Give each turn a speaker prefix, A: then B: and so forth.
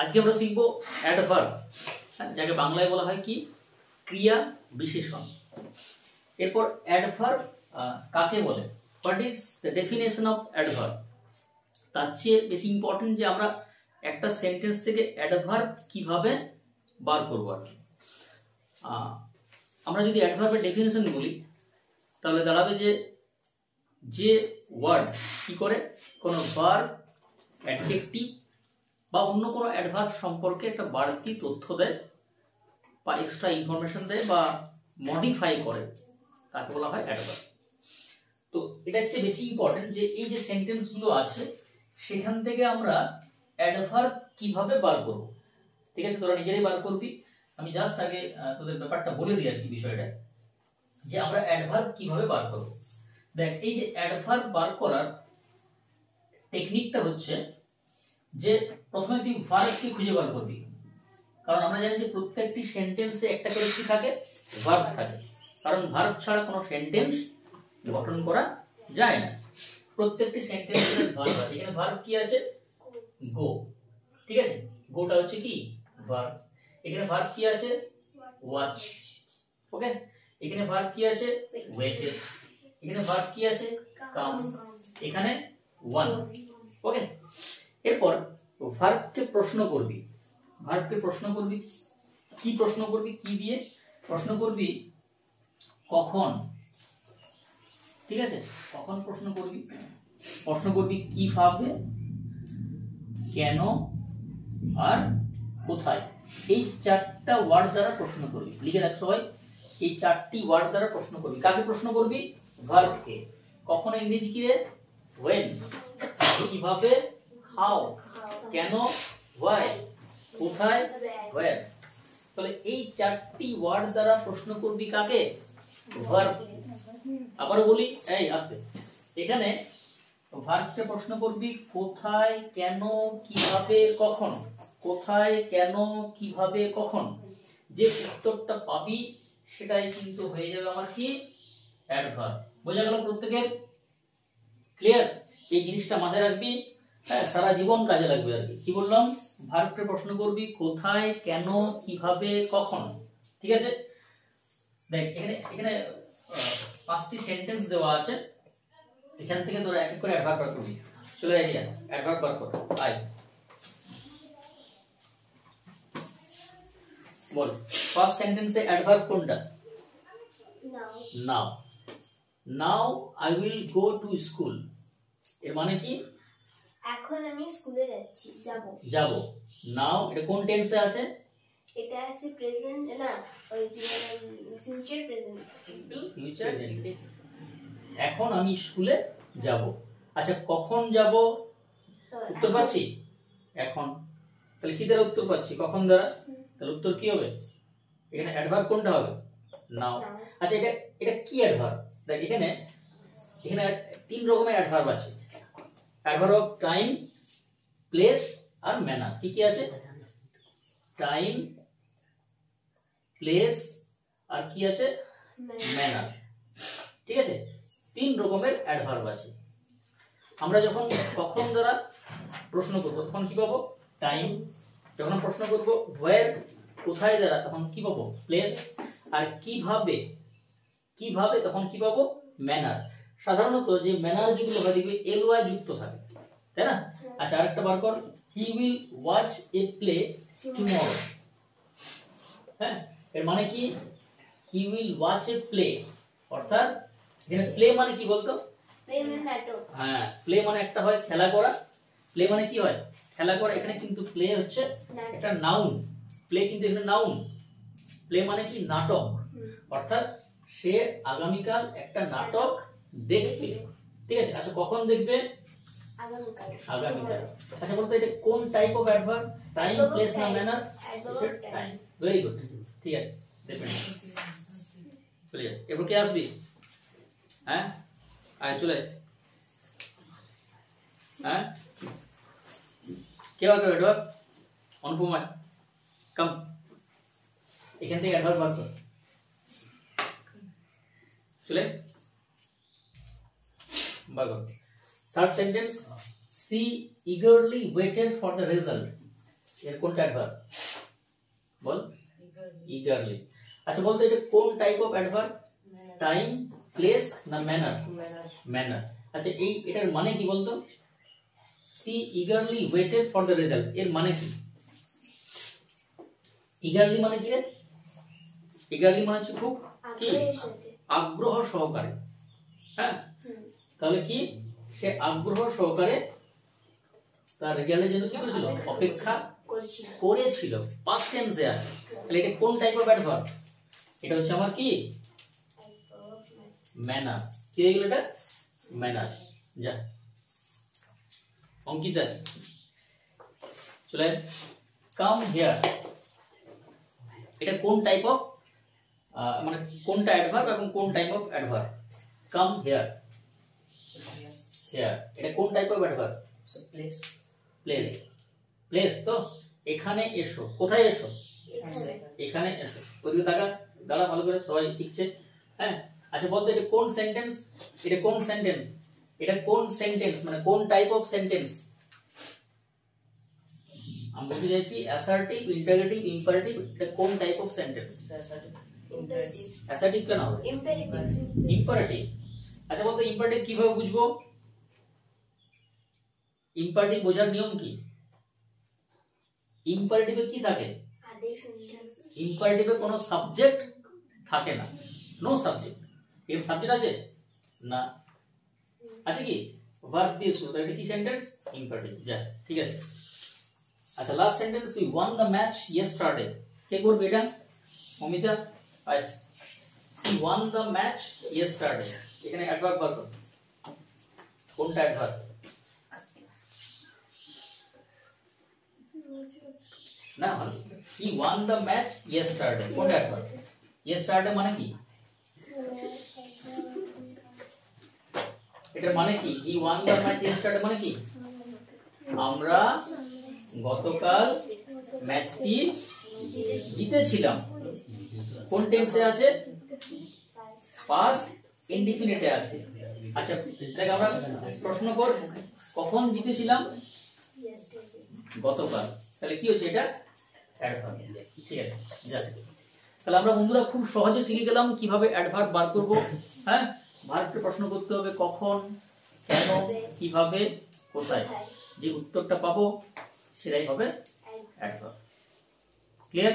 A: আজকে আমরা শিখবো অ্যাডভার্ব, যাকে বাংলায় বলা হয় কি ক্রিয়া বিশেষণ। এরপর অ্যাডভার্ব কাকে বলে, what is the definition of adverb. তার চেয়ে বেশি ইম্পর্টেন্ট যে আমরা একটা সেন্টেন্স থেকে অ্যাডভার্ব কিভাবে বার করবো আর কি। আমরা যদি অ্যাডভার্বের ডেফিনেশন বলি তাহলে দাঁড়াবে যে ওয়ার্ড কি করে কোনো ভার্ব, অ্যাডজেক্টিভ বা অন্য কোনো অ্যাডভার্ব সম্পর্কে একটা বাড়তি তথ্য দেয় বা এক্সট্রা ইনফরমেশন দেয় বা মডিফাই করে, তাকে বলা হয় অ্যাডভার্ব। তো এটা হচ্ছে বেশি ইম্পর্টেন্ট যে এই যে সেন্টেন্সগুলো আছে সেখান থেকে আমরা অ্যাডভার্ব কিভাবে বার করব। ঠিক আছে, তোরা নিজেরাই বার করবি, আমি জাস্ট আগে তোদের ব্যাপারটা বলে দিই আর কি বিষয়টা, যে আমরা অ্যাডভার্ব কিভাবে বার করব। দেখ, এই যে অ্যাডভার্ব বার করার টেকনিকটা হচ্ছে যে প্রথমে তুই ভার্বকে খুঁজে বার করবি, কারণ আমরা জানি যে প্রত্যেকটি সেন্টেন্সে একটা করে কি থাকে, ভার্ব থাকে, কারণ ভার্ব ছাড়া কোনো সেন্টেন্স গঠন করা যায় না। প্রত্যেকটি সেন্টেন্সের ভার্ব আছে। এখানে ভার্ব কি আছে, গো, ঠিক আছে, গোটা হচ্ছে কি ভার্ব। এখানে ভার্ব কি আছে, ওয়াচ, ওকে। এখানে ভার্ব কি আছে, ওয়েটেড। এখানে ভার্ব কি আছে, কাম। এখানে ওয়ান, ওকে। এরপর ভার্বকে প্রশ্ন করবি, ভার্বকে প্রশ্ন করবি, কি প্রশ্ন করবি, কি দিয়ে প্রশ্ন করবি, কখন, ঠিক আছে, কখন প্রশ্ন করবি, প্রশ্ন করবি কিভাবে, কেন আর কোথায়। এই চারটা ওয়ার্ড দ্বারা প্রশ্ন করবি, লিখে রাখ সবাই, এই চারটি ওয়ার্ড দ্বারা প্রশ্ন করবি। কাকে প্রশ্ন করবি, ভার্বকে। কখন ইংরেজি কি রে, when, কিভাবে, how, কেন, why, কোথায়, where। তাহলে এই চারটি ওয়ার্ড দ্বারা প্রশ্ন করবি কাকে, ভার্ব। আবার বলি, এই আস্তে, এখানে ভার্বকে প্রশ্ন করবি কোথায়, কেন, কিভাবে, কখন। কোথায়, কেন, কিভাবে, কখন, যে উত্তরটা পাবি সেটাই কিন্তু হয়ে যাবে আমার কি, অ্যাডভার্ব। বোঝা গেল প্রত্যেকের? ক্লিয়ার? এই জিনিসটা মাথায় রাখবি, হ্যাঁ, সারা জীবন কাজে লাগবে আর কি। কি বললাম, ভার্বকে প্রশ্ন করবি কোথায়, কেন, কিভাবে, কখন, ঠিক আছে। দেখ, এখানে পাঁচটি সেন্টেন্স দেওয়া আছে, এখান থেকে তোরা এক এক করে অ্যাডভার্ব বার করবি। চলে আয়, অ্যাডভার্ব বার কর, আয় বল। ফার্স্ট সেন্টেন্সে অ্যাডভার্ব কোনটা, now. Now I will go to school, এর মানে কি,
B: এখন আমি স্কুলে যাচ্ছি, যাব।
A: নাও এটা কোন টেন্সে আছে,
B: এটা আছে প্রেজেন্ট, না ওই যে ফিউচার প্রেজেন্ট,
A: ফিউচার প্রেজেন্ট। এখন আমি স্কুলে যাব। আচ্ছা, কখন যাব, উত্তর পাচ্ছি এখন, তাহলে কি দ্বারা উত্তর পাচ্ছি, কখন দ্বারা, তাহলে উত্তর কি হবে, এখানে অ্যাডভার্ব কোনটা হবে, নাও। আচ্ছা, এটা কি অ্যাডভার্ব, দেখ এখানে তিন রকমের অ্যাডভার্ব আছে, অ্যাডভার্ব অফ টাইম, প্লেস আর ম্যানার। কি কি আছে, টাইম, প্লেস আর কি আছে, ম্যানার, ঠিক আছে। তিন রকমের অ্যাডভার্ব আছে। আমরা যখন কখন দ্বারা প্রশ্ন করব তখন কি পাবো, টাইম। যখন প্রশ্ন করব where, কোথায় দ্বারা, তখন কি পাবো, প্লেস। আর কিভাবে তখন কি পাবো, ম্যানার। সাধারণত যে ম্যানার যেগুলো হয় দেখবে ly যুক্ত থাকে, তাই না। আচ্ছা, আরেকটা বার কর, he will watch A play tomorrow. হ্যাঁ, এর মানে কি, he will watch A play, অর্থাৎ এখানে প্লে মানে কি বলতো,
B: প্লে মানে নাটক।
A: হ্যাঁ, প্লে মানে একটা হয় খেলা করা, প্লে মানে কি হয়, খেলা করা। এখানে কিন্তু প্লে হচ্ছে একটা নাউন, প্লে কিন্তু এখানে নাউন। প্লে মানে কি, নাটক, অর্থাৎ সে আগামীকাল একটা নাটক দেখবে, ঠিক আছে। আচ্ছা, কখন দেখবে, আগামীকাল। আচ্ছা বলতো, এটা কোন type of adverb, time, place না ম্যানার, টাইম। ভেরি গুড, ঠিক আছে, দেখবেন চলে যাবে। এরপর কে আসবি, হ্যাঁ আয় চলে, হ্যাঁ কে বার করবে অ্যাডভার্ব, অনুপমা কাম, এখান থেকে অ্যাডভার্ব বার কর, চলে বার কর। Third sentence, she eagerly waited for the result. এর কোনটা অ্যাডভার্ব বল? ইগারলি। আচ্ছা বলতো এটা কোন type of adverb? Time, place না ম্যানার? ম্যানার। আচ্ছা এটার মানে কি বলতো? She eagerly waited for the result, এর মানে কি? ইগারলি মানে কি রে? ইগারলি মানে হচ্ছে খুব কি আগ্রহ সহকারে। হ্যাঁ, তাহলে কি সে আগ্রহ সহকারে তার রেজাল্টের জন্য কি করেছিল? অপেক্ষা করেছিল। পাস্ট টেন্সে আছে। তাহলে এটা কোন টাইপ অফ অ্যাডভার্ব? এটা হচ্ছে আমার কি ম্যানার। কি হয়ে গেল এটা? ম্যানার। যা অঙ্কিতা চলে কাম হিয়ার, এটা কোন টাইপ অফ মানে কোনটা অ্যাডভার্ব এবং কোন type of adverb? Come here, here এটা কোন type of adverb?
C: Place.
A: Place. Place তো এখানে এসো। কোথায় এসো? এখানে এসো। ওইদিকে তাকা, দাঁড়া ভালো করে, সবাই শিখছে। হ্যাঁ, আচ্ছা বলতো এটা কোন সেন্টেন্স? এটা কোন সেন্টেন্স? এটা কোন সেন্টেন্স মানে কোন টাইপ অফ সেন্টেন্স? আমি বলতে চাইছি অ্যাসার্টিভ, ইন্টারোগেটিভ, ইম্পারেটিভ, এটা কোন টাইপ অফ সেন্টেন্স? অ্যাসার্টিভ কেন হবে? ইম্পারেটিভ। আচ্ছা বলতো ইম্পারেটিভ কিভাবে বুঝবো? ইম্পারেটিভ বোঝার নিয়ম কি? ইম্পারেটিভে কি থাকে? ইম্পারেটিভে কোনো সাবজেক্ট থাকে না, নো সাবজেক্ট। এর সাবজেক্ট আছে না? আছে কি? ভার্ব দিয়ে শুরু, এটা কি সেন্টেন্স? ইম্পারেটিভ। যা ঠিক আছে। আচ্ছা last sentence, we won the match yesterday, কে করবে এটা? অমিতা। আচ্ছা she won the match yesterday, এখানে অ্যাডভার্ব ভার্ব কোনটা? অ্যাডভার্ব না, he won the match yesterday কোনটা অ্যাডভার্ব? ইয়েস্টারডে মানে কি? এটার মানে কি? He won the match yesterday মানে কি? আমরা গতকাল ম্যাচটি জিতেছিলাম। কোন টেন্সে আছে? পাস্ট ইনডিফিনিটে আছে। আচ্ছা দেখ আমরা প্রশ্ন কর, কখন জিতেছিলাম? গতকাল। তাহলে কি হচ্ছে এটা? অ্যাডভার্ব। ঠিক আছে, যা। তাহলে আমরা বন্ধুরা খুব সহজে শিখে গেলাম কিভাবে অ্যাডভার্ব বার করব। হ্যাঁ, ভার্বকে প্রশ্ন করতে হবে কখন, কেন, কিভাবে, কোথায়। যে উত্তরটা পাবো সেটাই হবে অ্যাডভার্ব। ক্লিয়ার?